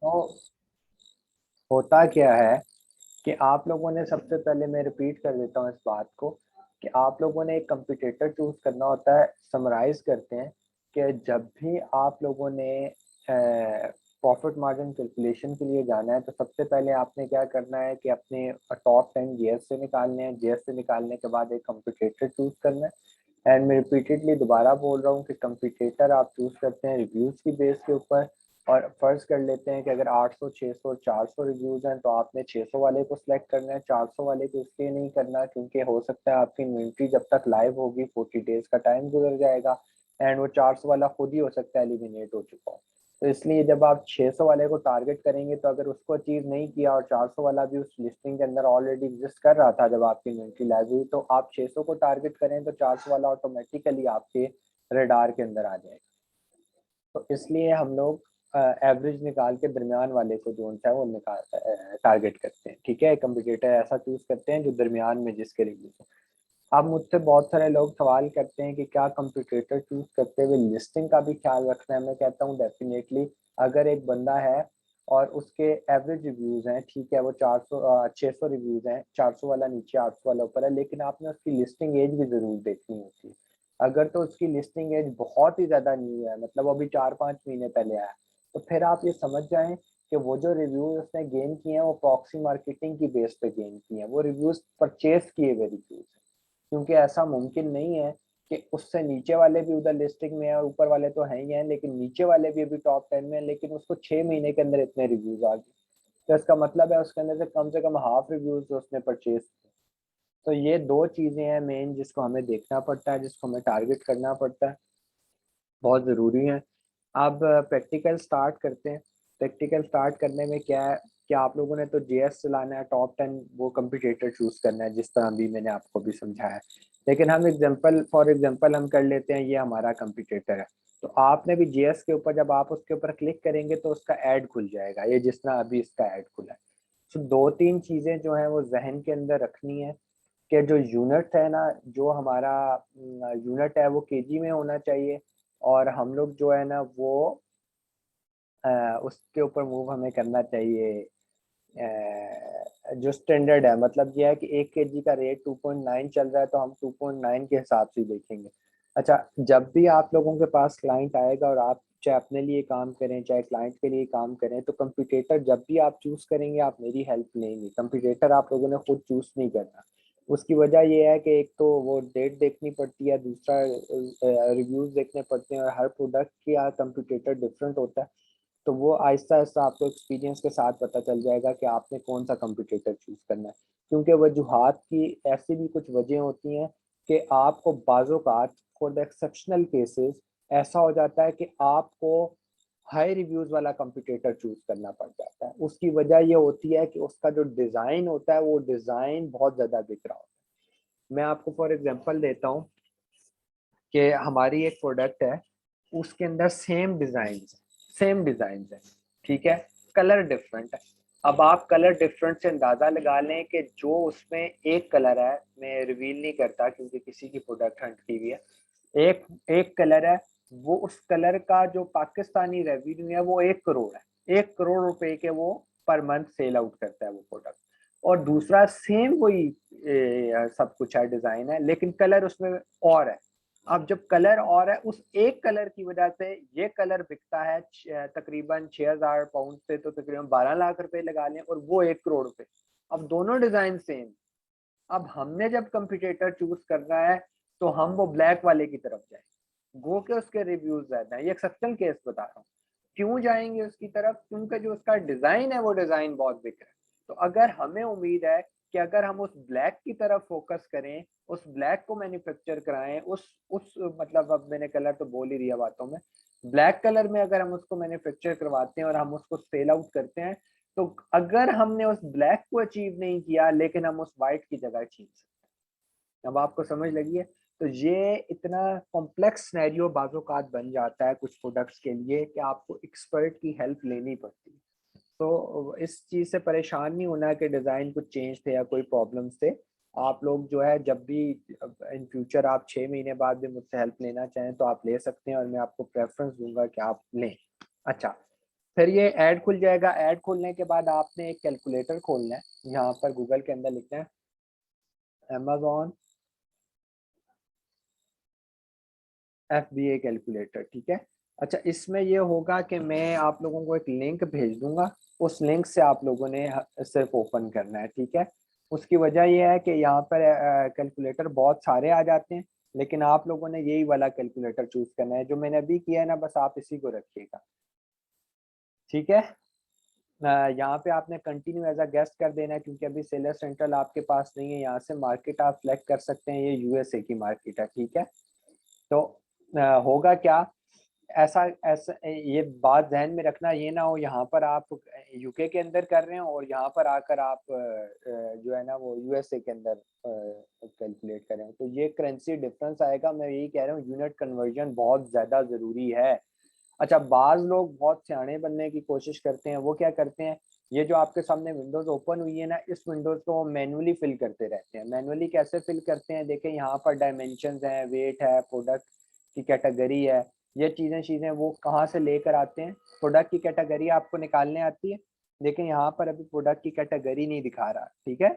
तो होता क्या है कि आप लोगों ने, सबसे पहले मैं रिपीट कर देता हूँ इस बात को, कि आप लोगों ने एक कंपटीटर चूज करना होता है। समराइज करते हैं कि जब भी आप लोगों ने प्रॉफिट मार्जिन कैलकुलेशन के लिए जाना है, तो सबसे पहले आपने क्या करना है कि अपने टॉप 10 जीएस से निकालने हैं। जीएस से निकालने के बाद एक कंपटीटर चूज करना है। एंड मैं रिपीटेडली दोबारा बोल रहा हूँ कि कंपटीटर आप चूज करते हैं रिव्यूज की बेस के ऊपर। और फर्ज कर लेते हैं कि अगर 800, 600, 400 रिव्यूज हैं, तो आपने 600 वाले को सिलेक्ट करना है। 400 वाले को इसलिए नहीं करना क्योंकि हो सकता है आपकी इन्वेंट्री जब तक लाइव होगी 40 डेज का टाइम गुजर जाएगा, एंड वो 400 वाला खुद ही हो सकता है एलिमिनेट हो चुका हो। तो इसलिए जब आप 600 वाले को टारगेट करेंगे, तो अगर उसको अचीव नहीं किया और 400 वाला भी उस लिस्टिंग के अंदर ऑलरेडी एग्जिस्ट कर रहा था जब आपकी इन्वेंट्री लाइव हुई, तो आप 600 को टारगेट करें तो 400 वाला ऑटोमेटिकली आपके रेडार के अंदर आ जाएगा। तो इसलिए हम लोग एवरेज निकाल के दरमियान वाले को जो है वो निकाल टारगेट करते हैं। ठीक है, कंपटीटर ऐसा चूज करते हैं जो दरमियान में जिसके रिव्यू हो। अब मुझसे बहुत सारे लोग सवाल करते हैं कि क्या कंपटीटर चूज करते हुए लिस्टिंग का भी ख्याल रखना है। मैं कहता हूँ डेफिनेटली। अगर एक बंदा है और उसके एवरेज रिव्यूज हैं, ठीक है, वो 400 600 रिव्यूज हैं, 400 वाला नीचे 800 वाला ऊपर है, लेकिन आपने उसकी लिस्टिंग एज भी जरूर देखनी होती है। अगर तो उसकी लिस्टिंग एज बहुत ही ज्यादा न्यू है, मतलब अभी 4-5 महीने पहले आया, तो फिर आप ये समझ जाएं कि वो जो रिव्यूज उसने गेन किए हैं वो प्रॉक्सी मार्केटिंग की बेस पे गेन किए हैं। वो रिव्यूज परचेज किए हुए रिव्यूज हैं, क्योंकि ऐसा मुमकिन नहीं है कि उससे नीचे वाले भी उधर लिस्टिंग में है और ऊपर वाले तो हैं ही हैं, लेकिन नीचे वाले भी अभी टॉप 10 में है, लेकिन उसको 6 महीने के अंदर इतने रिव्यूज आ गए। तो इसका मतलब है उसके अंदर से कम हाफ रिव्यूज उसने परचेज किए। तो ये दो चीजें हैं मेन जिसको हमें देखना पड़ता है, जिसको हमें टारगेट करना पड़ता है, बहुत ज़रूरी है। अब प्रैक्टिकल स्टार्ट करते हैं। प्रैक्टिकल स्टार्ट करने में क्या है कि आप लोगों ने तो जेएस चलाना है, टॉप 10 वो कंपटीटर चूज करना है जिस तरह भी मैंने आपको भी समझाया है। लेकिन हम फॉर एग्जांपल हम कर लेते हैं, ये हमारा कंपटीटर है। तो आपने भी जेएस के ऊपर, जब आप उसके ऊपर क्लिक करेंगे तो उसका ऐड खुल जाएगा, ये जिस तरह अभी इसका ऐड खुला है। तो दो तीन चीज़ें जो हैं वो जहन के अंदर रखनी है कि जो यूनिट है ना, जो हमारा यूनिट है वो केजी में होना चाहिए। और हम लोग जो है ना वो उसके ऊपर मूव हमें करना चाहिए। जो स्टैंडर्ड है, मतलब ये है कि 1 केजी का रेट 2.9 चल रहा है, तो हम 2.9 के हिसाब से ही देखेंगे। अच्छा, जब भी आप लोगों के पास क्लाइंट आएगा और आप चाहे अपने लिए काम करें चाहे क्लाइंट के लिए काम करें, तो कंपटीटर जब भी आप चूज करेंगे आप मेरी हेल्प लेंगे। कंपटीटर आप लोगों ने खुद चूज नहीं करना। उसकी वजह ये है कि एक तो वो डेट देखनी पड़ती है, दूसरा रिव्यूज देखने पड़ते हैं, और हर प्रोडक्ट की कंपटीटर डिफरेंट होता है। तो वो आहिस्ता आहिस्ता आपको एक्सपीरियंस के साथ पता चल जाएगा कि आपने कौन सा कंपटीटर चूज करना है। क्योंकि वजूहात की ऐसी भी कुछ वजह होती हैं कि आपको बाज़ोकात फॉर द एक्सेप्शनल केसेस ऐसा हो जाता है कि आपको हाई रिव्यूज वाला कंपटीटर चूज करना पड़ जाता है। उसकी वजह ये होती है कि उसका जो डिज़ाइन होता है वो डिज़ाइन बहुत ज़्यादा बिक रहा होता है। मैं आपको फॉर एग्जांपल देता हूँ कि हमारी एक प्रोडक्ट है, उसके अंदर सेम डिजाइन है, ठीक है, कलर डिफरेंट है। अब आप कलर डिफरेंट से अंदाजा लगा लें कि जो उसमें एक कलर है, मैं रिवील नहीं करता क्योंकि किसी की प्रोडक्ट हंट की हुई है, एक एक कलर है, वो उस कलर का जो पाकिस्तानी रेवेन्यू है वो 1 करोड़ है। 1 करोड़ रुपए के वो पर मंथ सेल आउट करता है वो प्रोडक्ट। और दूसरा सेम वही सब कुछ है, डिजाइन है, लेकिन कलर उसमें और है। अब जब कलर और है, उस एक कलर की वजह से ये कलर बिकता है तकरीबन 6,000 पाउंड से, तो तकरीबन 12 लाख रुपए लगा लें, और वो 1 करोड़ पे। अब दोनों डिजाइन सेम। अब हमने जब कंपटीटर चूज करना है तो हम वो ब्लैक वाले की तरफ जाएंगे, गो के उसके रिव्यूज ज्यादा है, ये एक्सेप्शनल केस बता रहा हूँ। क्यों जाएंगे उसकी तरफ? क्योंकि जो उसका डिजाइन है वो डिजाइन बहुत बिक रहा है। तो अगर हमें उम्मीद है कि अगर हम उस ब्लैक की तरफ फोकस करें, उस ब्लैक को मैन्युफैक्चर कराएं, उस मतलब अब मैंने कलर तो बोल ही दिया बातों में, ब्लैक कलर में अगर हम उसको मैन्युफैक्चर करवाते हैं और हम उसको सेल आउट करते हैं, तो अगर हमने उस ब्लैक को अचीव नहीं किया लेकिन हम उस वाइट की जगह अचीव सकते हैं। अब आपको समझ लगी है? तो ये इतना कॉम्प्लेक्स सिनेरियो बाज़ोकात बन जाता है कुछ प्रोडक्ट्स के लिए कि आपको एक्सपर्ट की हेल्प लेनी पड़ती है। तो इस चीज़ से परेशान नहीं होना कि डिज़ाइन कुछ चेंज थे या कोई प्रॉब्लम थे। आप लोग जो है जब भी इन फ्यूचर आप 6 महीने बाद भी मुझसे हेल्प लेना चाहें तो आप ले सकते हैं, और मैं आपको प्रेफरेंस दूंगा कि आप लें। अच्छा, फिर ये ऐड खुल जाएगा। ऐड खुलने के बाद आपने एक कैलकुलेटर खोलना है, यहाँ पर गूगल के अंदर लिखना है Amazon FBA कैलकुलेटर, ठीक है। अच्छा, इसमें ये होगा कि मैं आप लोगों को एक लिंक भेज दूंगा, उस लिंक से आप लोगों ने सिर्फ ओपन करना है, ठीक है। उसकी वजह यह है कि यहाँ पर कैलकुलेटर बहुत सारे आ जाते हैं, लेकिन आप लोगों ने यही वाला कैलकुलेटर चूज करना है जो मैंने अभी किया है ना, बस आप इसी को रखिएगा, ठीक है। यहाँ पे आपने कंटिन्यू एज अ गेस्ट कर देना है, क्योंकि अभी सेलर सेंट्रल आपके पास नहीं है। यहाँ से मार्केट आप सिलेक्ट कर सकते हैं, ये यूएसए की मार्केट है, ठीक है। तो होगा क्या, ऐसा ऐसा ये बात ध्यान में रखना, ये ना हो यहाँ पर आप यूके के अंदर कर रहे हो और यहाँ पर आकर आप जो है ना वो यूएसए के अंदर कैलकुलेट करें, तो ये करेंसी डिफरेंस आएगा। मैं यही कह रहा हूँ, यूनिट कन्वर्जन बहुत ज्यादा जरूरी है। अच्छा, बाज लोग बहुत सियाने बनने की कोशिश करते हैं, वो क्या करते हैं, ये जो आपके सामने विंडोज ओपन हुई है ना, इस विंडोज को मैनुअली फिल करते रहते हैं। मैनुअली कैसे फिल करते हैं, देखें यहाँ पर डायमेंशन है, वेट है, प्रोडक्ट की कैटेगरी है, ये चीजें वो कहाँ से लेकर आते हैं। प्रोडक्ट की कैटेगरी आपको निकालने आती है, लेकिन यहाँ पर अभी प्रोडक्ट की कैटेगरी नहीं दिखा रहा, ठीक है।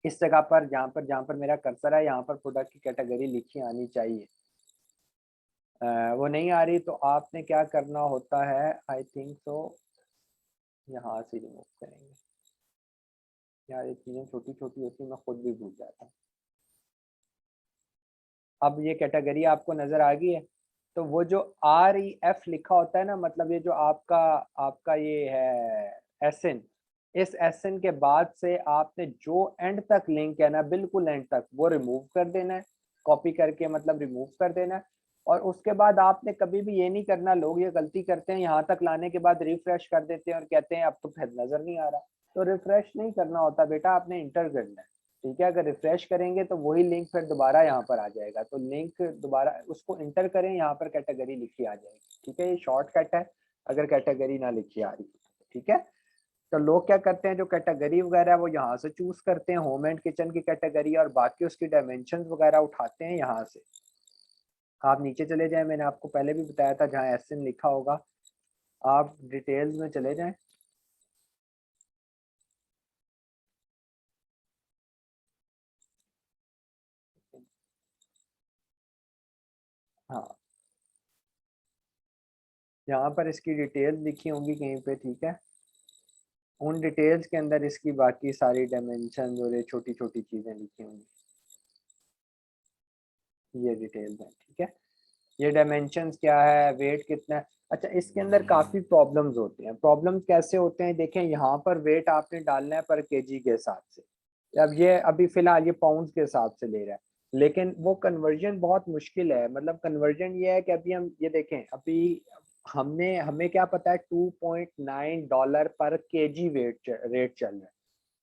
इस जगह पर जहाँ पर मेरा कर्सर है, यहाँ पर प्रोडक्ट की कैटेगरी लिखी आनी चाहिए। वो नहीं आ रही तो आपने क्या करना होता है, आई थिंक सो यहाँ से रिमूव करेंगे। यार ये चीजें छोटी छोटी होती, मैं खुद भी भूल जाता हूँ। अब ये कैटेगरी आपको नजर आ गई है, तो वो जो REF लिखा होता है ना, मतलब ये जो आपका आपका ये है SN, इस SN के बाद से आपने जो एंड तक लिंक है ना, बिल्कुल एंड तक, वो रिमूव कर देना है, कॉपी करके मतलब रिमूव कर देना है। और उसके बाद आपने कभी भी ये नहीं करना, लोग ये गलती करते हैं, यहाँ तक लाने के बाद रिफ्रेश कर देते हैं और कहते हैं अब तो फिर नजर नहीं आ रहा। तो रिफ्रेश नहीं करना होता बेटा, आपने इंटर करना है, ठीक है। अगर रिफ्रेश करेंगे तो वही लिंक फिर दोबारा यहाँ पर आ जाएगा, तो लिंक दोबारा उसको इंटर करें, यहाँ पर कैटेगरी लिखी आ जाएगी, ठीक है। ये शॉर्टकट है अगर कैटेगरी ना लिखी आ रही, ठीक है। तो लोग क्या करते हैं, जो कैटेगरी वगैरह है वो यहाँ से चूज करते हैं, होम एंड किचन की कैटेगरी, और बाकी उसकी डायमेंशन वगैरह उठाते हैं यहाँ से। आप नीचे चले जाएं, मैंने आपको पहले भी बताया था, जहाँ SN लिखा होगा आप डिटेल्स में चले जाएं। हाँ, यहाँ पर इसकी डिटेल्स लिखी होंगी कहीं पे, ठीक है। उन डिटेल्स के अंदर इसकी बाकी सारी डायमेंशन और ये छोटी छोटी चीजें लिखी होंगी, ये डिटेल्स हैं, ठीक है। ये डायमेंशंस क्या है, वेट कितना है। अच्छा, इसके अंदर काफी प्रॉब्लम्स होते हैं। प्रॉब्लम्स कैसे होते हैं, देखें यहाँ पर वेट आपने डालना है पर केजी के हिसाब से। अब ये अभी फिलहाल ये पाउंड्स के हिसाब से ले रहा है, लेकिन वो कन्वर्जन बहुत मुश्किल है। मतलब कन्वर्जन ये है कि अभी हम ये देखें, अभी हमने हमें क्या पता है, $2.9 पर केजी वेट रेट चल रहा है,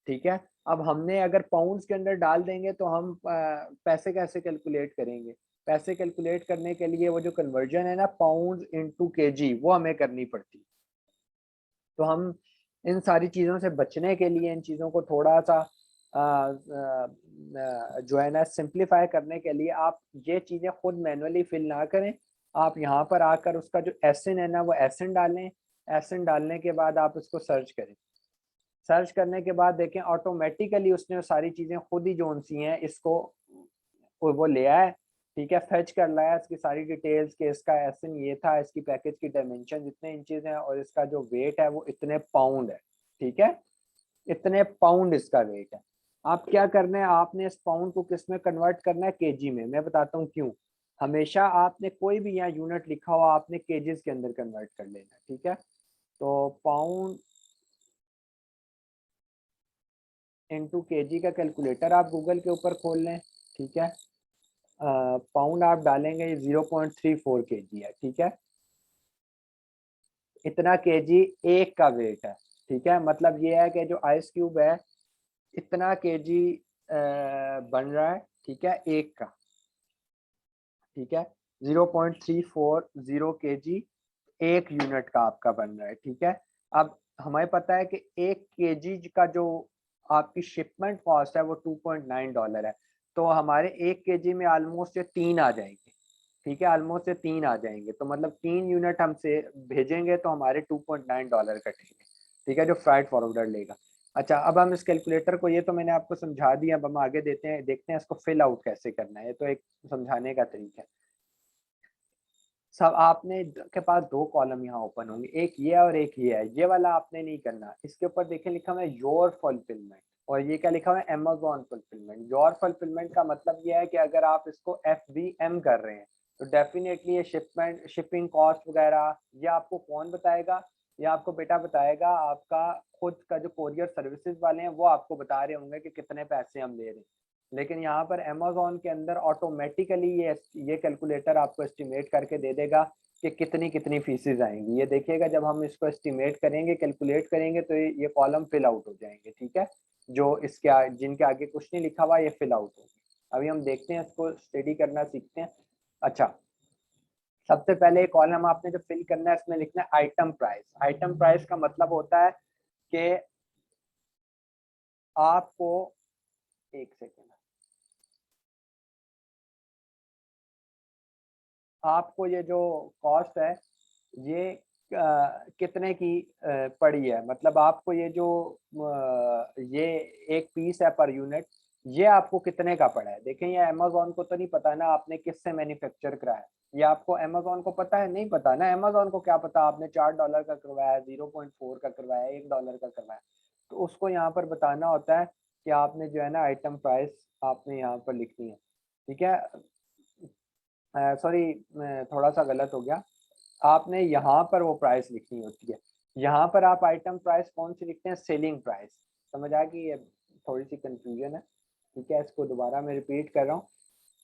ठीक है। अब हमने अगर पाउंड्स के अंदर डाल देंगे तो हम पैसे कैसे कैलकुलेट करेंगे। पैसे कैलकुलेट करने के लिए वो जो कन्वर्जन है ना, पाउंड इंटू केजी, वो हमें करनी पड़ती। तो हम इन सारी चीज़ों से बचने के लिए, इन चीज़ों को थोड़ा सा जो है ना सिंप्लीफाई करने के लिए, आप ये चीज़ें खुद मैनुअली फिल ना करें। आप यहाँ पर आकर उसका जो एसएन है ना, वो एसएन डालें। एसएन डालने के बाद आप इसको सर्च करें। सर्च करने के बाद देखें ऑटोमेटिकली उसने वो सारी चीज़ें खुद ही जो सी हैं इसको वो ले आया, ठीक है। फेच कर लाया इसकी सारी डिटेल्स के, इसका एसएन ये था, इसकी पैकेज की डायमेंशन इतने इंचेस हैं और इसका जो वेट है वो इतने पाउंड है, ठीक है। इतने पाउंड इसका वेट है। आप क्या करना है, आपने इस पाउंड को किस में कन्वर्ट करना है, केजी में। मैं बताता हूँ क्यों। हमेशा आपने कोई भी यहाँ यूनिट लिखा हुआ आपने केजीज के अंदर कन्वर्ट कर लेना, ठीक है। तो पाउंड इंटू केजी का कैलकुलेटर आप गूगल के ऊपर खोल लें, ठीक है। पाउंड आप डालेंगे, 0.34 kg है, ठीक है। इतना केजी एक का वेट है, ठीक है। मतलब ये है कि जो आइस क्यूब है इतना केजी बन रहा है, ठीक है, एक का, ठीक है। 0.340 kg एक यूनिट का आपका बन रहा है, ठीक है। अब हमें पता है कि 1 kg का जो आपकी शिपमेंट कॉस्ट है वो $2.9 है, तो हमारे 1 kg में ऑलमोस्ट ये 3 आ जाएंगे, ठीक है, ऑलमोस्ट से 3 आ जाएंगे, तो मतलब 3 यूनिट हमसे भेजेंगे तो हमारे $2.9 कटेंगे, ठीक है, जो फ्राइट फॉरवर्डर लेगा। अच्छा, अब हम इस कैलकुलेटर को, ये तो मैंने आपको समझा दिया, अब हम आगे देते हैं, देखते हैं इसको फिल आउट कैसे करना है। ये तो एक समझाने का तरीका है। सब आपने के पास दो कॉलम यहाँ ओपन होंगे, एक ये और एक ये है। ये वाला आपने नहीं करना, इसके ऊपर देखें लिखा हुआ है योर फुलफिलमेंट, और ये क्या लिखा हुआ है, Amazon फुलफिलमेंट। योर फुलफिलमेंट का मतलब ये है कि अगर आप इसको FBM कर रहे हैं तो डेफिनेटली ये शिपमेंट, शिपिंग कॉस्ट वगैरह, ये आपको कौन बताएगा, ये आपको बेटा बताएगा आपका खुद का जो कोरियर सर्विसेज वाले हैं, वो आपको बता रहे होंगे कि कितने पैसे हम ले रहे हैं। लेकिन यहाँ पर अमेजोन के अंदर ऑटोमेटिकली ये कैलकुलेटर आपको एस्टिमेट करके दे देगा कि कितनी कितनी फीसेज आएंगी। ये देखिएगा जब हम इसको एस्टिमेट करेंगे, कैलकुलेट करेंगे, तो ये कॉलम फिल आउट हो जाएंगे, ठीक है। जो इसके जिनके आगे कुछ नहीं लिखा हुआ ये फिल आउट होंगे। अभी हम देखते हैं, इसको स्टडी करना सीखते हैं। अच्छा, सबसे पहले कॉलम आपने जो फिल करना है, इसमें लिखना है आइटम प्राइस। आइटम प्राइस का मतलब होता है कि आपको, एक सेकेंड, आपको ये जो कॉस्ट है ये कितने की पड़ी है, मतलब आपको ये जो ये एक पीस है पर यूनिट, ये आपको कितने का पड़ा है। देखें, ये अमेजोन को तो नहीं पता ना आपने किससे मैन्युफैक्चर कराया, ये आपको अमेजोन को पता है, नहीं पता ना। अमेजोन को क्या पता आपने $4 का करवाया, 0.4 का करवाया, $1 का करवाया। तो उसको यहाँ पर बताना होता है कि आपने जो है ना आइटम प्राइस आपने यहाँ पर लिखनी है, ठीक है। सॉरी, थोड़ा सा गलत हो गया, आपने यहाँ पर वो प्राइस लिखनी होती है। यहाँ पर आप आइटम प्राइस कौन सी लिखते हैं, सेलिंग प्राइस। समझ आ गई, ये थोड़ी सी कंफ्यूजन है, ठीक है। इसको दोबारा मैं रिपीट कर रहा हूँ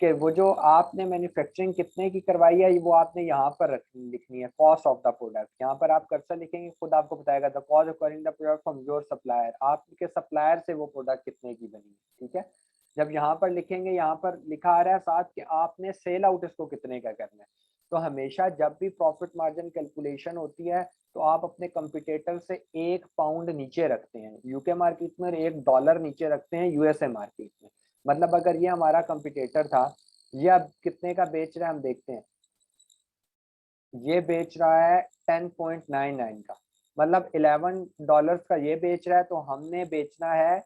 कि वो जो आपने मैन्युफैक्चरिंग कितने की करवाई है, वो आपने यहाँ पर लिखनी है, कॉस्ट ऑफ द प्रोडक्ट। यहाँ पर आप कर्सर लिखेंगे, खुद आपको बताएगा the cost according the product from your supplier, आपके सप्लायर से वो प्रोडक्ट कितने की बनी है, ठीक है। जब यहाँ पर लिखेंगे, यहाँ पर लिखा आ रहा है साथ कि आपने सेल आउट इसको कितने का करना है। तो हमेशा जब भी प्रॉफिट मार्जिन कैलकुलेशन होती है तो आप अपने कंपटीटर से £1 नीचे रखते हैं, यूके मार्केट में, $1 नीचे रखते हैं यूएसए मार्केट में। मतलब अगर ये हमारा कंपटीटर था, ये अब कितने का बेच रहा है हम देखते हैं, ये बेच रहा है 10.99 का, मतलब $11 का ये बेच रहा है, तो हमने बेचना है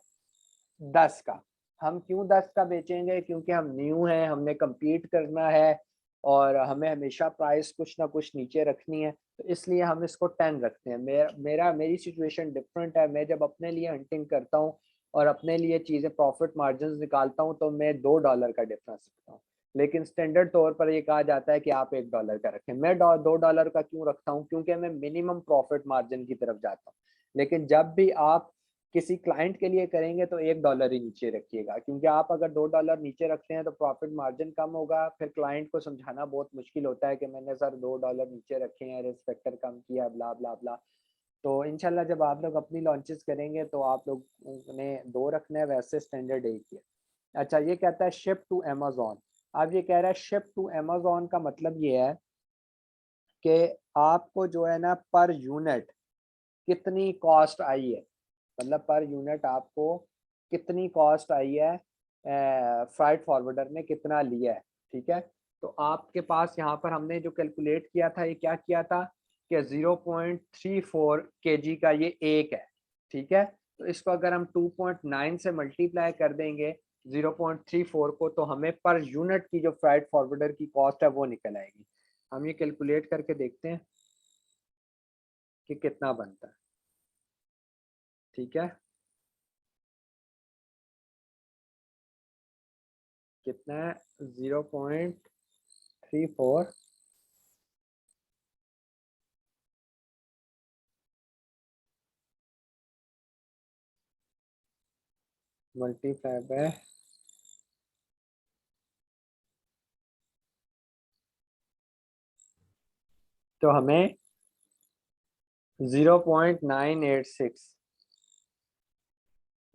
10 का। हम क्यों 10 का बेचेंगे, क्योंकि हम न्यू हैं, हमने compete करना है और हमें हमेशा प्राइस कुछ ना कुछ नीचे रखनी है, तो इसलिए हम इसको 10 रखते हैं। मेरी सिचुएशन डिफरेंट है। मैं जब अपने लिए हंटिंग करता हूँ और अपने लिए चीज़ें प्रॉफिट मार्जिन निकालता हूँ तो मैं $2 का डिफरेंस रखता हूँ। लेकिन स्टैंडर्ड तौर पर ये कहा जाता है कि आप $1 का रखें। मैं $2 का क्यों रखता हूँ, क्योंकि मैं मिनिमम प्रॉफिट मार्जिन की तरफ जाता हूँ। लेकिन जब भी आप किसी क्लाइंट के लिए करेंगे तो $1 ही नीचे रखिएगा, क्योंकि आप अगर $2 नीचे रखते हैं तो प्रॉफिट मार्जिन कम होगा, फिर क्लाइंट को समझाना बहुत मुश्किल होता है कि मैंने सर $2 नीचे रखे हैं, रिस्क फैक्टर कम किया, ब्ला ब्ला ब्ला। तो इंशाल्लाह जब आप लोग अपनी लॉन्चेस करेंगे तो आप लोग ने 2 रखना है, वैसे स्टैंडर्ड 1 ही है। अच्छा, ये कहता है शिप टू अमेजोन। अब ये कह रहा है शिप टू अमेजोन का मतलब ये है कि आपको जो है ना पर यूनिट कितनी कॉस्ट आई है, मतलब पर यूनिट आपको कितनी कॉस्ट आई है, फ्राइट फॉरवर्डर ने कितना लिया है, ठीक है। तो आपके पास यहाँ पर हमने जो कैलकुलेट किया था, ये क्या किया था कि 0.34 kg का ये एक है, ठीक है। तो इसको अगर हम 2.9 से मल्टीप्लाई कर देंगे 0.34 को, तो हमें पर यूनिट की जो फ्राइट फॉरवर्डर की कॉस्ट है वो निकल आएगी। हम ये कैलकुलेट करके देखते हैं कि कितना बनता है, ठीक है। कितना है, 0.34 मल्टीप्लाई बाय, तो हमें 0.986,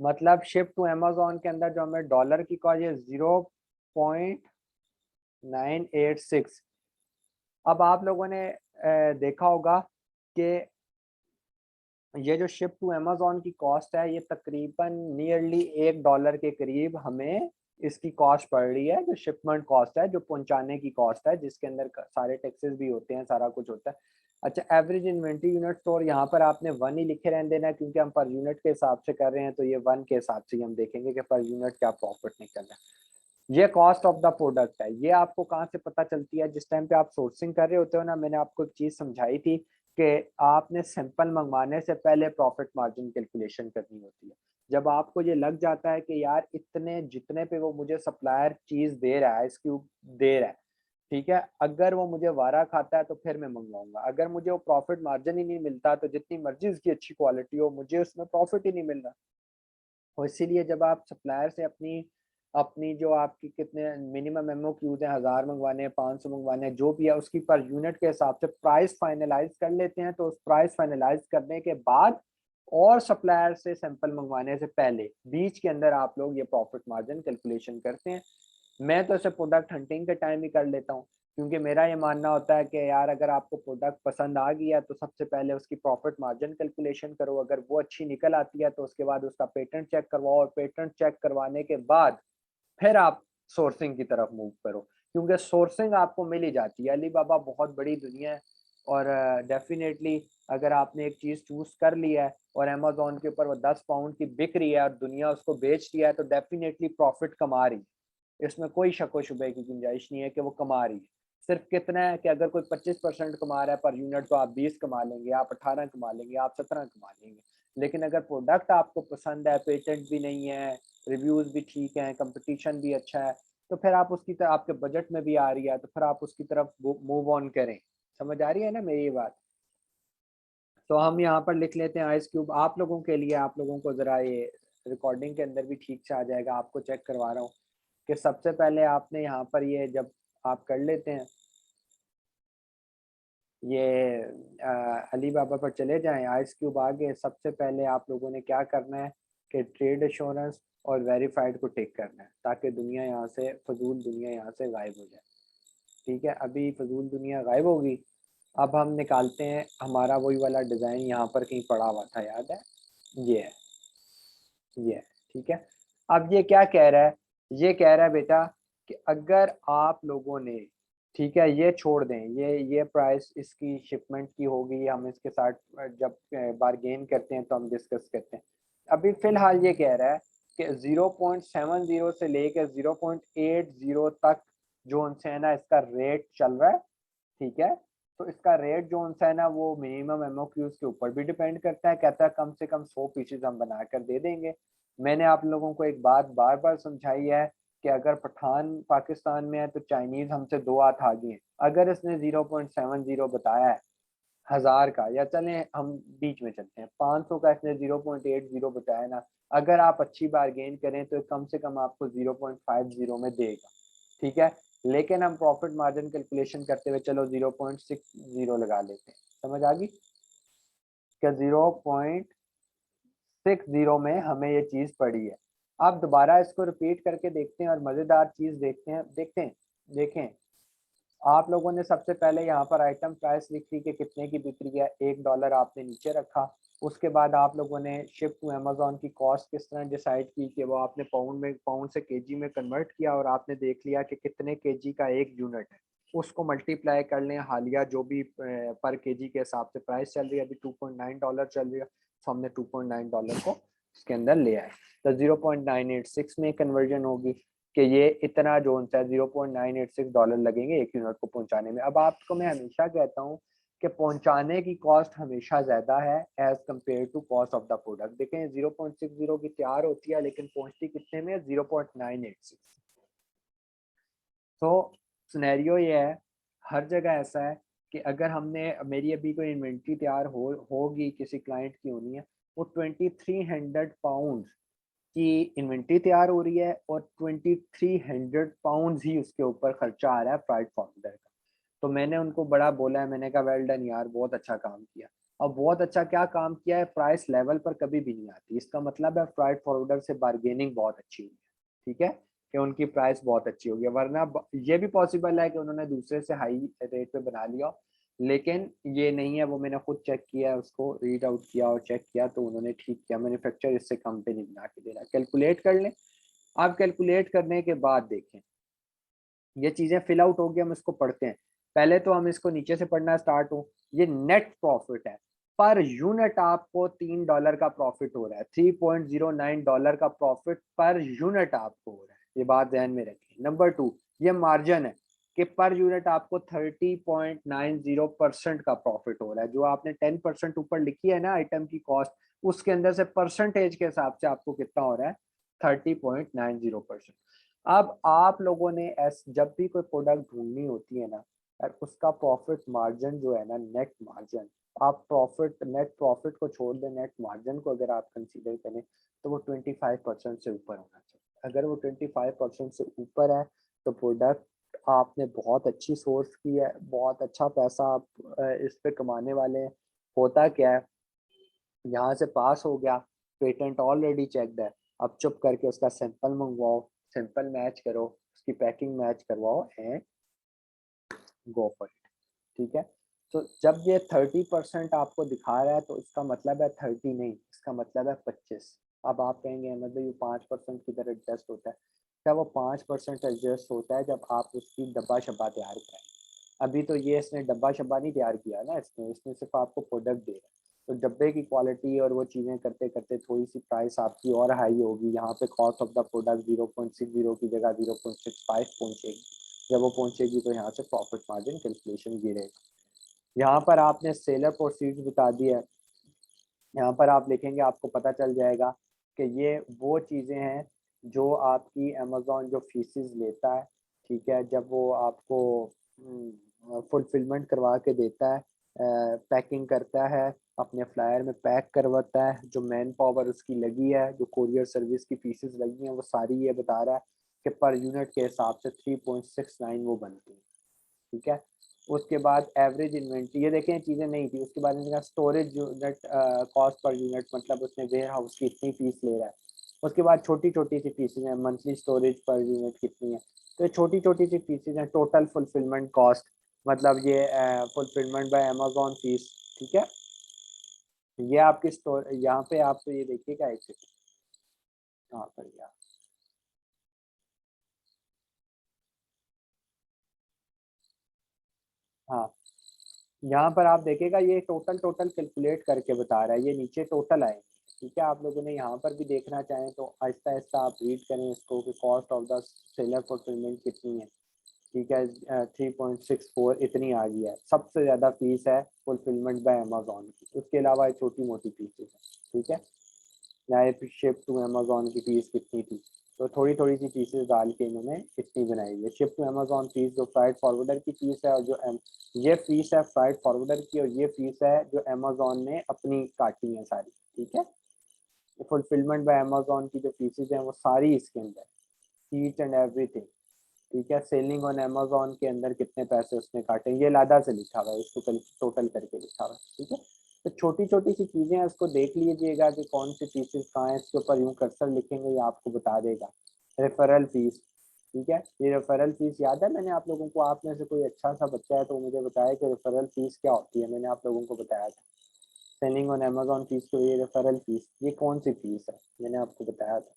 मतलब शिप टू अमेजोन के अंदर जो हमें डॉलर की कॉस्ट है 0.986। अब आप लोगों ने देखा होगा कि ये जो शिप टू अमेजोन की कॉस्ट है ये तकरीबन नियरली $1 के करीब हमें इसकी कॉस्ट पड़ रही है, जो शिपमेंट कॉस्ट है, जो पहुंचाने की कॉस्ट है, जिसके अंदर सारे टैक्सेस भी होते हैं, सारा कुछ होता है। अच्छा, एवरेज इन्वेंट्री यूनिट स्टोर, यहाँ पर आपने 1 ही लिखे रहने देना है, क्योंकि हम पर यूनिट के हिसाब से कर रहे हैं, तो ये 1 के हिसाब से हम देखेंगे कि पर यूनिट क्या प्रॉफिट निकल रहा है। ये कॉस्ट ऑफ द प्रोडक्ट है। ये आपको कहाँ से पता चलती है? जिस टाइम पे आप सोर्सिंग कर रहे होते हो ना, मैंने आपको एक चीज समझाई थी कि आपने सैंपल मंगवाने से पहले प्रॉफिट मार्जिन कैलकुलेशन करनी होती है। जब आपको ये लग जाता है कि यार इतने जितने पे वो मुझे सप्लायर चीज दे रहा है, आइस क्यूब दे रहा है, ठीक है, अगर वो मुझे वारा खाता है तो फिर मैं मंगवाऊंगा। अगर मुझे वो प्रॉफिट मार्जिन ही नहीं मिलता तो जितनी मर्जी उसकी अच्छी क्वालिटी हो, मुझे उसमें प्रॉफिट ही नहीं मिल रहा। और इसीलिए जब आप सप्लायर से अपनी अपनी जो आपकी कितने मिनिमम एमओक्यूज हैं, 1000 मंगवाने हैं, 500 मंगवाने हैं, जो भी है उसकी पर यूनिट के हिसाब से प्राइस फाइनलाइज कर लेते हैं। तो उस प्राइस फाइनलाइज करने के बाद और सप्लायर से सैंपल मंगवाने से पहले बीच के अंदर आप लोग ये प्रॉफिट मार्जिन कैलकुलेशन करते हैं। मैं तो इसे प्रोडक्ट हंटिंग के टाइम ही कर लेता हूँ, क्योंकि मेरा ये मानना होता है कि यार अगर आपको प्रोडक्ट पसंद आ गया तो सबसे पहले उसकी प्रॉफिट मार्जिन कैलकुलेशन करो। अगर वो अच्छी निकल आती है तो उसके बाद उसका पेटेंट चेक करवाओ, और पेटेंट चेक करवाने के बाद फिर आप सोर्सिंग की तरफ मूव करो, क्योंकि सोर्सिंग आपको मिल ही जाती है। अलीबाबा बहुत बड़ी दुनिया है, और डेफिनेटली अगर आपने एक चीज़ चूज कर लिया है और अमेजोन के ऊपर वो 10 पाउंड की बिक रही है और दुनिया उसको बेच दिया है, तो डेफिनेटली प्रॉफिट कमा रही है। इसमें कोई शक व शुबे की गुंजाइश नहीं है कि वो कमा रही है। सिर्फ कितना है कि अगर कोई 25% कमा रहा है पर यूनिट, तो आप 20 कमा लेंगे, आप 18 कमा लेंगे, आप 17 कमा लेंगे। लेकिन अगर प्रोडक्ट आपको पसंद है, पेटेंट भी नहीं है, रिव्यूज भी ठीक हैं, कंपटीशन भी अच्छा है, तो फिर आप उसकी तरफ, आपके बजट में भी आ रही है, तो फिर आप उसकी तरफ मूव ऑन करें। समझ आ रही है ना मेरी ये बात? तो हम यहाँ पर लिख लेते हैं आइस क्यूब आप लोगों के लिए। आप लोगों को जरा ये रिकॉर्डिंग के अंदर भी ठीक से आ जाएगा, आपको चेक करवा रहा हूँ कि सबसे पहले आपने यहाँ पर ये जब आप कर लेते हैं, ये अलीबाबा पर चले जाएं, आइस क्यूब आगे, सबसे पहले आप लोगों ने क्या करना है कि ट्रेड एश्योरेंस और वेरीफाइड को टिक करना है, ताकि दुनिया यहाँ से, फजूल दुनिया यहाँ से गायब हो जाए। ठीक है, अभी फजूल दुनिया गायब होगी। अब हम निकालते हैं हमारा वही वाला डिज़ाइन, यहाँ पर कहीं पड़ा हुआ था, याद है? ये है, ये है। ठीक है, अब ये क्या कह रहा है? ये कह रहा है बेटा कि अगर आप लोगों ने, ठीक है, ये छोड़ दें, ये प्राइस इसकी शिपमेंट की होगी, हम इसके साथ जब बारगेन करते हैं तो हम डिस्कस करते हैं। अभी फिलहाल ये कह रहा है कि 0.70 से लेकर 0.80 तक जो उनसे है ना इसका रेट चल रहा है। ठीक है, तो इसका रेट जो उनसे है ना वो मिनिमम एमओक्यूज के ऊपर भी डिपेंड करता है। कहता है कम से कम 100 पीसेज हम बनाकर दे देंगे। मैंने आप लोगों को एक बात बार बार समझाई है कि अगर पठान पाकिस्तान में है तो चाइनीज हमसे 2 हाथ आगे हैं। अगर इसने 0.70 बताया है 1000 का, या चलें हम बीच में चलते हैं, 500 का इसने 0.80 बताया ना, अगर आप अच्छी बारगेन करें तो कम से कम आपको 0.50 में देगा। ठीक है, लेकिन हम प्रॉफिट मार्जिन कैलकुलेशन करते हुए चलो 0.60 लगा लेते हैं। समझ आ गई क्या? 0.60 में हमें ये चीज पड़ी है। आप दोबारा इसको रिपीट करके देखते हैं और मजेदार चीज देखते हैं देखें। आप लोगों ने सबसे पहले यहाँ पर आइटम प्राइस लिखी कि कितने की बिक्री है, $1 आपने नीचे रखा। उसके बाद आप लोगों ने शिप टू अमेजोन की कॉस्ट किस तरह डिसाइड की कि वो आपने पाउंड से केजी में कन्वर्ट किया, और आपने देख लिया कि कितने केजी का एक यूनिट है। उसको मल्टीप्लाई कर लें, हालिया जो भी पर केजी के हिसाब से प्राइस चल रही है, अभी $2.9 चल रही है, तो हमने $2.9 को इसके अंदर ले आए, तो 0.986 में कन्वर्जन होगी कि ये इतना जो होता है $0.986 लगेंगे एक यूनिट को पहुंचाने में। अब आपको मैं हमेशा कहता हूँ कि पहुंचाने की कॉस्ट हमेशा ज्यादा है as compare to cost of the product. देखें 0.60 की तैयार होती है लेकिन पहुंचती कितने में? 0.986। तो सिनेरियो ये है, हर जगह ऐसा है कि अगर हमने, मेरी अभी कोई इन्वेंट्री तैयार होगी किसी क्लाइंट की होनी है, वो 2300 पाउंड की इन्वेंट्री तैयार हो रही है और 2300 पाउंड ही उसके ऊपर खर्चा आ रहा है फ्राइट फॉर्वर्डर का। तो मैंने उनको बड़ा बोला है, मैंने कहा वेल डन यार, बहुत अच्छा काम किया। अब बहुत अच्छा क्या काम किया है? प्राइस लेवल पर कभी भी नहीं आती, इसका मतलब है फ्राइट फॉरवर्डर से बार्गेनिंग बहुत अच्छी हुई है। ठीक है, कि उनकी प्राइस बहुत अच्छी होगी, वरना ये भी पॉसिबल है कि उन्होंने दूसरे से हाई रेट पे बना लिया, लेकिन ये नहीं है। वो मैंने खुद चेक किया है, उसको रीड आउट किया और चेक किया, तो उन्होंने ठीक किया, मैन्युफैक्चर इससे कम पे नहीं बना के दे रहा। कैलकुलेट कर लें, आप कैलकुलेट करने के बाद देखें, ये चीजें फिल आउट होगी, हम इसको पढ़ते हैं। पहले तो हम इसको नीचे से पढ़ना स्टार्ट हो। ये नेट प्रॉफिट है, पर यूनिट आपको $3 का प्रॉफिट हो रहा है, $3.09 का प्रॉफिट पर यूनिट आपको हो रहा है, ये बात ध्यान में रखें। नंबर 2, ये मार्जिन है कि पर यूनिट आपको 30.90% का प्रॉफिट हो रहा है। जो आपने 10% ऊपर लिखी है ना आइटम की कॉस्ट, उसके अंदर से परसेंटेज के हिसाब से आपको कितना हो रहा है, 30.90%। अब आप लोगों ने जब भी कोई प्रोडक्ट ढूंढनी होती है ना, और उसका प्रॉफिट मार्जिन जो है ना, नेट मार्जिन, आप प्रॉफिट नेट प्रॉफिट को छोड़ दें, नेट मार्जिन को अगर आप कंसीडर करें तो वो 25% से ऊपर होना चाहिए। अगर वो 25% से ऊपर है तो प्रोडक्ट आपने बहुत अच्छी सोर्स की है, बहुत अच्छा पैसा आप इस पे कमाने वाले हैं। होता क्या है, यहाँ से पास हो गया, पेटेंट ऑलरेडी चेक्ड है, अब चुप करके उसका सैंपल मंगवाओ, सैंपल मैच करो, उसकी पैकिंग मैच करवाओ एंड गो फॉर इट। ठीक है, तो जब ये 30% आपको दिखा रहा है तो इसका मतलब है 30 नहीं, इसका मतलब है 25। अब आप कहेंगे मतलब ये 5% किधर एडजस्ट होता है? क्या वो 5% एडजस्ट होता है जब आप उसकी डब्बा शब्बा तैयार कराएं? अभी तो ये इसने डब्बा शब्बा नहीं तैयार किया ना, इसने इसने सिर्फ आपको प्रोडक्ट दे रहा है। तो डब्बे की क्वालिटी और वो चीज़ें करते करते थोड़ी सी प्राइस आपकी और हाई होगी। यहाँ पे कॉस्ट ऑफ द प्रोडक्ट 0.60 की जगह 0.65 पहुँचेगी। जब वो पहुँचेगी तो यहाँ से प्रॉफिट मार्जिन कैलकुलेशन गिरेगा। यहाँ पर आपने सेलर प्रोसीड्स बता दिया है, यहाँ पर आप लिखेंगे, आपको पता चल जाएगा कि ये वो चीज़ें हैं जो आपकी अमेज़ॉन जो फीसेस लेता है। ठीक है, जब वो आपको फुलफिलमेंट करवा के देता है, पैकिंग करता है, अपने फ्लायर में पैक करवाता है, जो मैन पावर उसकी लगी है, जो कोरियर सर्विस की फीसेस लगी हैं, वो सारी ये बता रहा है कि पर यूनिट के हिसाब से 3.69 वो बनती है। ठीक है, उसके बाद एवरेज इन्वेंट्री, ये देखें चीज़ें नहीं थी। उसके बाद इनका storage unit cost per unit, मतलब उसने वेयर हाउस की इतनी फीस ले रहा है। उसके बाद छोटी छोटी सी फीसेज हैं, मंथली स्टोरेज पर यूनिट कितनी है, तो ये छोटी छोटी सी फीसेज हैं। टोटल फुलफिलमेंट कॉस्ट, मतलब ये फुलफिलमेंट बाय अमेजोन फीस। ठीक है, ये आपकी स्टोर, यहाँ पे आपको ये देखिएगा एक सेकंड, कहाँ पर गया, हाँ, यहाँ पर आप देखेगा ये टोटल टोटल कैलकुलेट करके बता रहा है, ये नीचे टोटल आए। ठीक है, आप लोगों ने यहाँ पर भी देखना चाहें तो आहिस्ता आहिस्ता आप रीड करें इसको कि cost of the seller fulfilment कितनी है। ठीक है, 3.64 इतनी आ गई है। सबसे ज़्यादा फीस है फुलफिलमेंट बाय अमेजोन की, उसके अलावा छोटी मोटी फीसेस है। ठीक है, नए शिप टू अमेजोन की फीस कितनी थी, तो थोड़ी थोड़ी सी फीसेस डाल के इन्होंने इतनी बनाई है। शिप टू अमेजोन फीस जो फ्राइट फॉरवर्डर की फीस है, और जो ये फीस है फ्राइट फॉरवर्डर की, और ये फीस है जो अमेजोन ने अपनी काटी है सारी। ठीक है, फुलफिलमेंट बाय अमेजोन की जो फीसेज हैं वो सारी इसके अंदर, ईच एंड एवरीथिंग। ठीक है, सेलिंग ऑन अमेजोन के अंदर कितने पैसे उसने काटे, ये लादा से लिखा हुआ है, इसको टोटल करके लिखा हुआ है। ठीक है, तो छोटी छोटी सी चीजें हैं, उसको देख लीजिएगा कि कौन सी पीसेस कहाँ है। इसके ऊपर यूं कर्सर लिखेंगे, ये आपको बता देगा। रेफरल फीस, ठीक है, ये रेफरल फीस याद है मैंने आप लोगों को, आप में से कोई अच्छा सा बच्चा है तो मुझे बताया कि रेफरल फीस क्या होती है, मैंने आप लोगों को बताया था। सेलिंग ऑन अमेजोन फीस तो ये रेफरल फीस, ये कौन सी फीस है, मैंने आपको बताया था।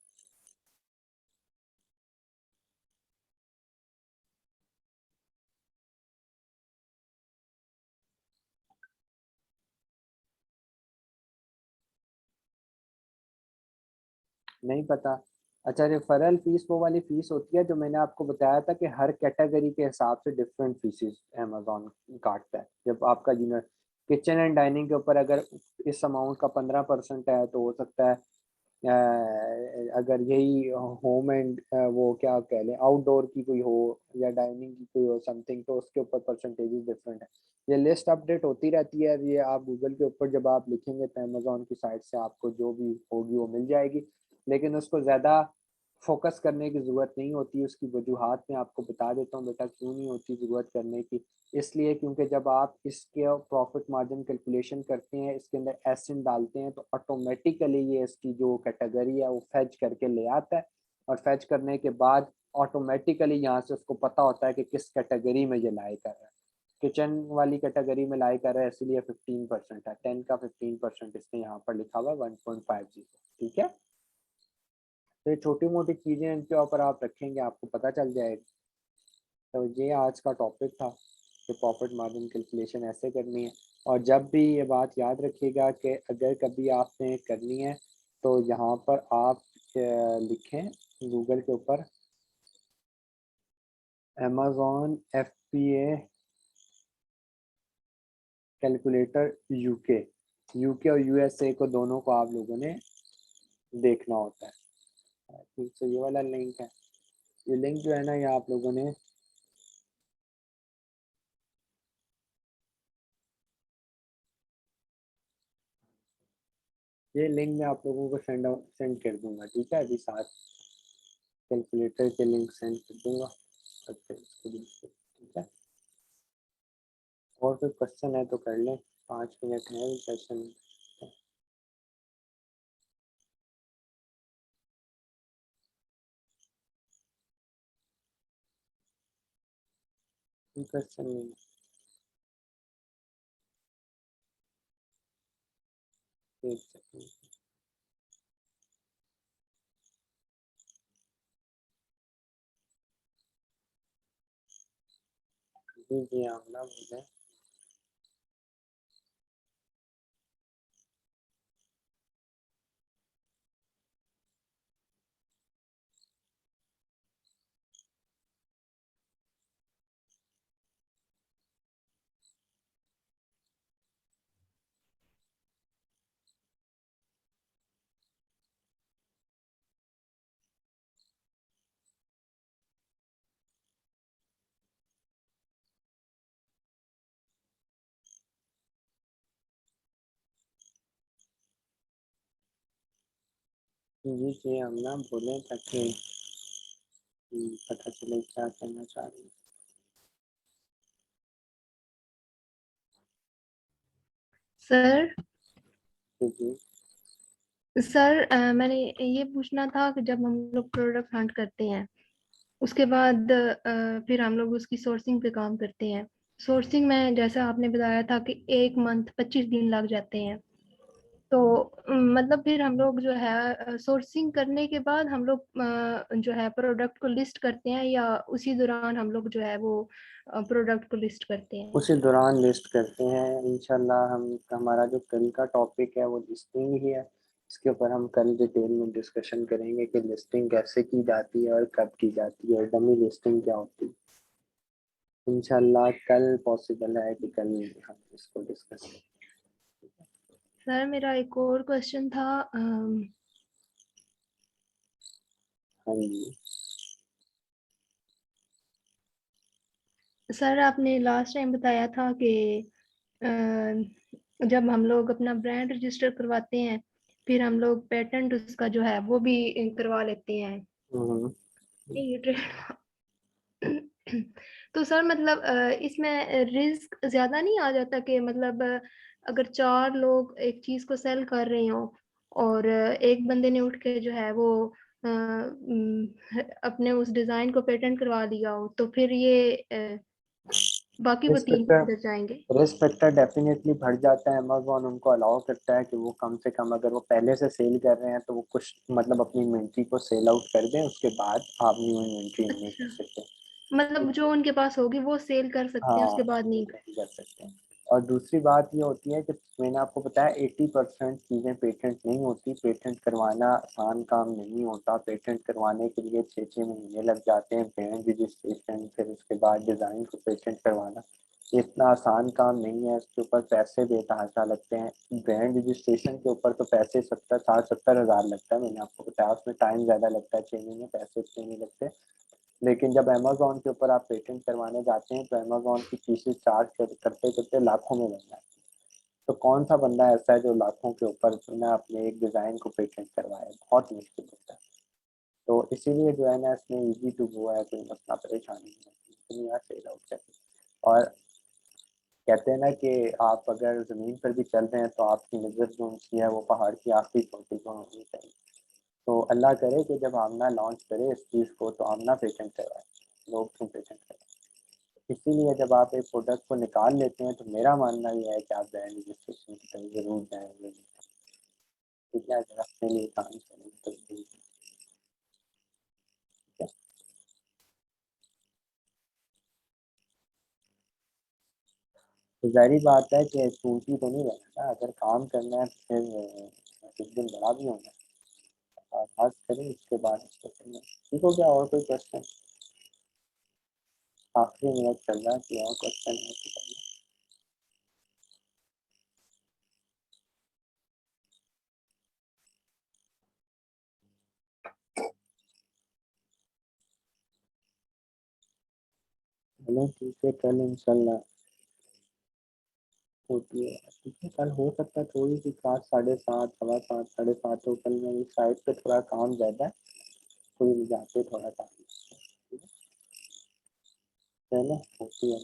नहीं पता? अच्छा, रेफरल फीस वो वाली फीस होती है जो मैंने आपको बताया था कि हर कैटेगरी के हिसाब से डिफरेंट फीसेस अमेजोन काटता है। जब आपका यूनिट किचन एंड डाइनिंग के ऊपर अगर इस अमाउंट का 15% है, तो हो सकता है अगर यही होम एंड वो क्या कह लें आउटडोर की कोई हो, या डाइनिंग की कोई हो समथिंग, तो उसके ऊपर परसेंटेजेस डिफरेंट है। ये लिस्ट अपडेट होती रहती है, ये आप गूगल के ऊपर जब आप लिखेंगे तो अमेजोन की साइट से आपको जो भी होगी वो मिल जाएगी। लेकिन उसको ज़्यादा फोकस करने की ज़रूरत नहीं होती। उसकी वजूहात मैं आपको बता देता हूँ बेटा, क्यों नहीं होती ज़रूरत करने की। इसलिए क्योंकि जब आप इसके प्रॉफिट मार्जिन कैलकुलेशन करते हैं, इसके अंदर एसिन डालते हैं, तो ऑटोमेटिकली ये इसकी जो कैटेगरी है वो फैच करके ले आता है, और फैच करने के बाद ऑटोमेटिकली यहाँ से उसको पता होता है कि किस कैटेगरी में ये लाई कर रहा है। किचन वाली कैटेगरी में लाई कर रहा है, इसलिए 15% है, 10 का 15% इसने यहाँ पर लिखा हुआ है 1.50। ठीक है, तो ये छोटी मोटी चीज़ें इनके ऊपर आप रखेंगे, आपको पता चल जाएगा। तो ये आज का टॉपिक था कि प्रॉफिट मार्जिन कैलकुलेशन ऐसे करनी है। और जब भी ये बात याद रखिएगा कि अगर कभी आपने करनी है तो यहाँ पर आप लिखें गूगल के ऊपर अमेज़न FBA कैलकुलेटर यूके और USA को दोनों को आप लोगों ने देखना होता है। ठीक, तो ये वाला लिंक है। ये लिंक जो है ना, ये आप लोगों ने ये लिंक मैं आप लोगों को सेंड कर दूंगा। ठीक है, अभी साथ कैलकुलेटर के लिंक सेंड कर दूंगा। अच्छा, इसको भी ठीक है। और कोई क्वेश्चन है तो कर लें, 5 मिनट है सेशन में। क्वेश्चन नहीं है, एक सेकंड। जी जी, आमना बोले। जी जी, आमना बोले ताकि पता चले क्या करना चाह रही है। सर जी जी। सर मैंने ये पूछना था कि जब हम लोग प्रोडक्ट हंट करते हैं उसके बाद फिर हम लोग उसकी सोर्सिंग पे काम करते हैं। सोर्सिंग में जैसा आपने बताया था कि 1 मंथ 25 दिन लग जाते हैं। तो मतलब फिर हम लोग जो है सोर्सिंग करने के बाद हम लोग जो है प्रोडक्ट को लिस्ट करते हैं या उसी दौरान हम लोग जो है वो प्रोडक्ट को लिस्ट करते हैं। उसी दौरान लिस्ट करते हैं इंशाल्लाह। हम हमारा जो कल का टॉपिक है वो लिस्टिंग ही है। इसके ऊपर हम कल डिटेल में डिस्कशन करेंगे कि लिस्टिंग कैसे की जाती है और कब की जाती है और डमी लिस्टिंग क्या होती है। इंशाल्लाह कल पॉसिबल है कि कल हम इसको डिस्कस करें। सर मेरा एक और क्वेश्चन था। हाँ जी। सर आपने लास्ट टाइम बताया था कि जब हम लोग अपना ब्रांड रजिस्टर करवाते हैं फिर हम लोग पेटेंट उसका जो है वो भी करवा लेते हैं। हम्म। ये ट्रेड तो सर मतलब इसमें रिस्क ज्यादा नहीं आ जाता कि मतलब अगर 4 लोग एक चीज को सेल कर रहे हो और एक बंदे ने उठ के जो है वो अपने उस डिजाइन को पेटेंट करवा लिया हो तो फिर ये बाकी वो रिस्क 3 फैक्टर किधर जाएंगे। रिस्क फैक्टर डेफिनेटली बढ़ जाता है। अमेज़न उनको अलाउ करता है कि वो कम से कम, अगर वो पहले से सेल कर रहे हैं तो वो कुछ मतलब अपनी इन्वेंट्री को सेल आउट कर दें, उसके बाद आप न्यू इन्वेंट्री नहीं अच्छा, कर सकते। मतलब जो उनके पास होगी वो सेल कर सकते हैं हाँ, उसके बाद नहीं कर। नहीं कर सकते हैं। और दूसरी बात ये होती है कि मैंने आपको बताया 80% चीज़ें पेटेंट नहीं होती। पेटेंट करवाना आसान काम नहीं होता। पेटेंट करवाने के लिए 6-6 महीने लग जाते हैं। ब्रांड रजिस्ट्रेशन, फिर उसके बाद डिज़ाइन को पेटेंट करवाना, ये इतना आसान काम नहीं है। इसके ऊपर पैसे बेतहाशा लगते हैं। ब्रांड रजिस्ट्रेशन के ऊपर तो पैसे 70-60-70 हज़ार लगता है। मैंने आपको बताया उसमें टाइम ज़्यादा लगता है, 6 महीने, पैसे इतने नहीं लगते। लेकिन जब अमेज़न के ऊपर आप पेटेंट करवाने जाते हैं तो अमेज़न की फीसेस चार्ज करते करते लाखों में बन जाती है। तो कौन सा बंदा ऐसा है जो लाखों के ऊपर ना अपने एक डिज़ाइन को पेटेंट करवाए? बहुत मुश्किल होता है। तो इसीलिए जो है ना, इसमें इजी टू गो है, कोई मसला परेशानी नहीं होती, दुनिया सेल आउट करती। और कहते हैं ना कि आप अगर ज़मीन पर भी चल रहे हैं तो आपकी नज़र जो ऊँची है वो पहाड़ की आखिरी चोटी पर होनी चाहिए। तो अल्लाह करे कि जब आमना लॉन्च करे इस चीज़ को तो आमना पेटेंट करवाए, लोग क्यों पेटेंट करवाए। इसीलिए जब आप एक प्रोडक्ट को निकाल लेते हैं तो मेरा मानना ये है कि आप ब्रांड रजिस्ट्रेशन की तरफ ज़रूर जाएंगे। ठीक है, अगर अपने लिए काम करें तो ज़रूर। तो ज़ाहिर बात है कि छूटी तो नहीं रहना ना, अगर काम करना है फिर एक दिन बड़ा भी होना है। बात करें इसके बाद इसको करना। ठीक हो गया? और कोई क्वेश्चन? आखिरी मिनट चल रहा है कि और क्वेश्चन है तो करना। चलो ठीक है, कल इंशाल्लाह होती है। ठीक है, कल हो सकता है थोड़ी सी क्लास 7:30, 7:15, 7:30 हो। कल मेरी साइड पे थोड़ा काम ज़्यादा है, कोई जाते थोड़ा टाइम। ठीक है, चलो होती है।